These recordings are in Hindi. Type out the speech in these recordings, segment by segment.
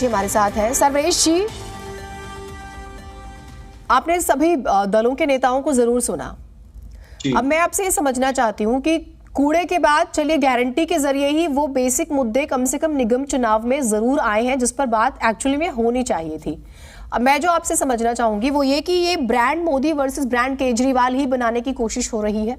जी हमारे साथ हैं सर्वेश जी। आपने सभी दलों के नेताओं को जरूर सुना। अब मैं आपसे ये समझना चाहती हूँ कि कूड़े के बाद चलिए गारंटी के जरिए ही वो बेसिक मुद्दे कम से कम निगम चुनाव में जरूर आए हैं जिस पर बात एक्चुअली में होनी चाहिए थी। अब मैं जो आपसे समझना चाहूंगी वो ये कि ये brand Modi versus brand Kejriwal ही बनाने की कोशिश हो रही है।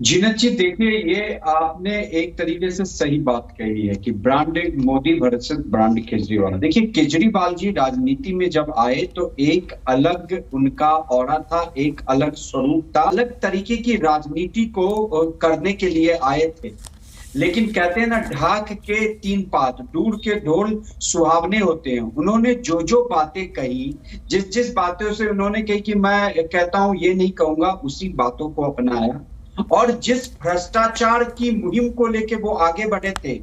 जीनत जी देखिए, ये आपने एक तरीके से सही बात कही है कि brand Modi versus brand Kejriwal. देखिए, केजरीवाल जी राजनीति में जब आए तो एक अलग उनका ऑरा था, एक अलग स्वरूप था, अलग तरीके की राजनीति को करने के लिए आए थे। लेकिन कहते हैं ना, ढाक के तीन पात, दूर के ढोल सुहावने होते हैं। उन्होंने जो जो बातें कही, जिस जिस बातों से उन्होंने कही कि मैं कहता हूं ये नहीं कहूंगा, उसी बातों को अपनाया। और जिस भ्रष्टाचार की मुहिम को लेके वो आगे बढ़े थे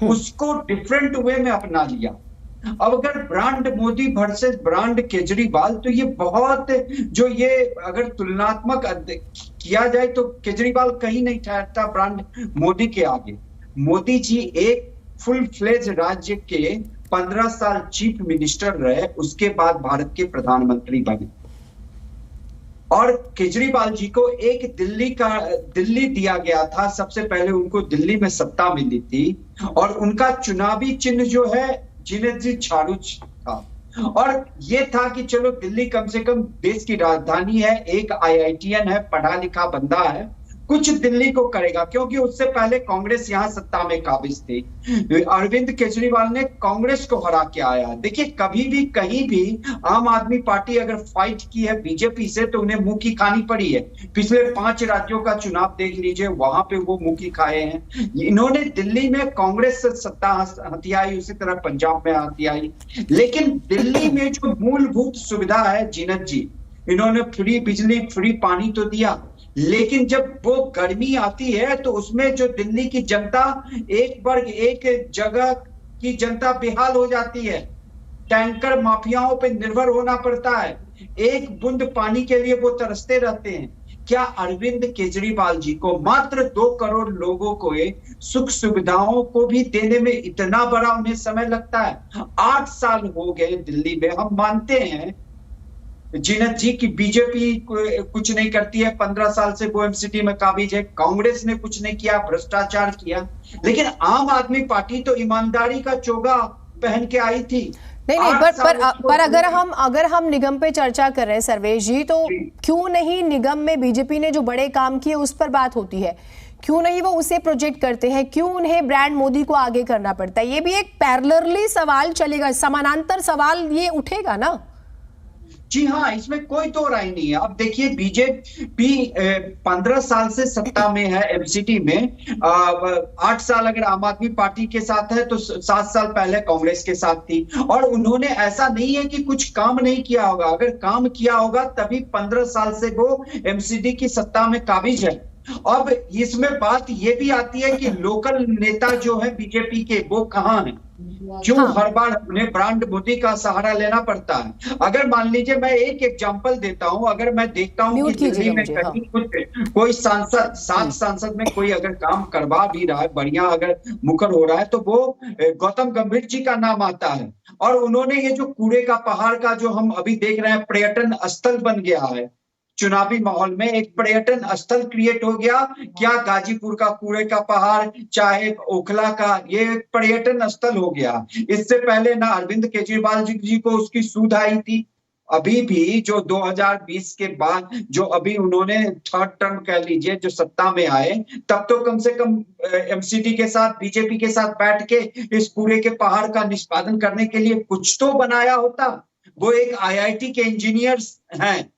उसको डिफरेंट वे में अपना लिया। अब अगर brand Modi versus brand Kejriwal, तो ये बहुत, जो ये अगर तुलनात्मक किया जाए तो केजरीवाल कहीं नहीं ठहरता ब्रांड मोदी के आगे। मोदी जी एक फुल फ्लेज राज्य के 15 साल चीफ मिनिस्टर रहे, उसके बाद भारत के प्रधानमंत्री बने। और केजरीवाल जी को एक दिल्ली दिया गया था, सबसे पहले उनको दिल्ली में सत्ता मिली थी। और उनका चुनावी चिन्ह जो है जीनत जी, झाड़ू था। और ये था कि चलो दिल्ली कम से कम देश की राजधानी है, एक IITian है, पढ़ा लिखा बंदा है, कुछ दिल्ली को करेगा, क्योंकि उससे पहले कांग्रेस यहां सत्ता में काबिज थी। अरविंद केजरीवाल ने कांग्रेस को हरा के आया। देखिए, कभी भी कहीं भी आम आदमी पार्टी अगर फाइट की है बीजेपी से तो उन्हें मुंह की खानी पड़ी है। पिछले 5 राज्यों का चुनाव देख लीजिए, वहां पे वो मुंह की खाए हैं। इन्होंने दिल्ली में कांग्रेस से सत्ता हथियाई, उसी तरह पंजाब में हथियाई। लेकिन दिल्ली में जो मूलभूत सुविधा है जीनत जी, इन्होंने फ्री बिजली, फ्री पानी तो दिया, लेकिन जब वो गर्मी आती है तो उसमें जो दिल्ली की जनता, एक वर्ग एक जगह की जनता बेहाल हो जाती है। टैंकर माफियाओं पे निर्भर होना पड़ता है, एक बूंद पानी के लिए वो तरसते रहते हैं। क्या अरविंद केजरीवाल जी को मात्र 2 करोड़ लोगों को सुख सुविधाओं को भी देने में इतना बड़ा उन्हें समय लगता है? 8 साल हो गए दिल्ली में। हम मानते हैं जीनत जी की बीजेपी कुछ नहीं करती है, 15 साल से वो MCD में काबिज है, कांग्रेस ने कुछ नहीं किया, भ्रष्टाचार किया। लेकिन आम आदमी पार्टी तो ईमानदारी का चोगा पहन के आई थी। नहीं, पर अगर हम निगम पे चर्चा कर रहे हैं सर्वेश जी, तो क्यों नहीं निगम में बीजेपी ने जो बड़े काम किए उस पर बात होती है? क्यों नहीं वो उसे प्रोजेक्ट करते हैं? क्यों उन्हें ब्रांड मोदी को आगे करना पड़ता है? ये भी एक पैरेलली सवाल चलेगा, समानांतर सवाल ये उठेगा ना। जी हाँ, इसमें कोई दो राय नहीं है। अब देखिए, बीजेपी 15 साल से सत्ता में है MCD में। 8 साल अगर आम आदमी पार्टी के साथ है तो 7 साल पहले कांग्रेस के साथ थी। और उन्होंने, ऐसा नहीं है कि कुछ काम नहीं किया होगा, अगर काम किया होगा तभी 15 साल से वो MCD की सत्ता में काबिज है। अब इसमें बात ये भी आती है कि लोकल नेता जो है बीजेपी के, वो कहाँ है? क्यों हर बार उन्हें ब्रांड मोदी का सहारा लेना पड़ता है? अगर मान लीजिए, मैं एक एग्जांपल देता हूं, अगर मैं देखता हूं कि दिल्ली में कहीं कोई सांसद, 7 सांसद में कोई अगर काम करवा भी रहा है, बढ़िया अगर मुखर हो रहा है, तो वो गौतम गंभीर जी का नाम आता है। और उन्होंने ये जो कूड़े का पहाड़ का जो हम अभी देख रहे हैं, पर्यटन स्थल बन गया है। चुनावी माहौल में एक पर्यटन स्थल क्रिएट हो गया। क्या गाजीपुर का कूड़े का पहाड़, चाहे ओखला का, ये पर्यटन स्थल हो गया। इससे पहले ना अरविंद केजरीवाल जी को उसकी सूद आई थी। अभी भी जो 2020 के बाद जो अभी उन्होंने 3rd टर्म कह लीजिए जो सत्ता में आए, तब तो कम से कम MCD के साथ, बीजेपी के साथ बैठ के इस कूड़े के पहाड़ का निष्पादन करने के लिए कुछ तो बनाया होता। वो एक IIT के इंजीनियर्स हैं,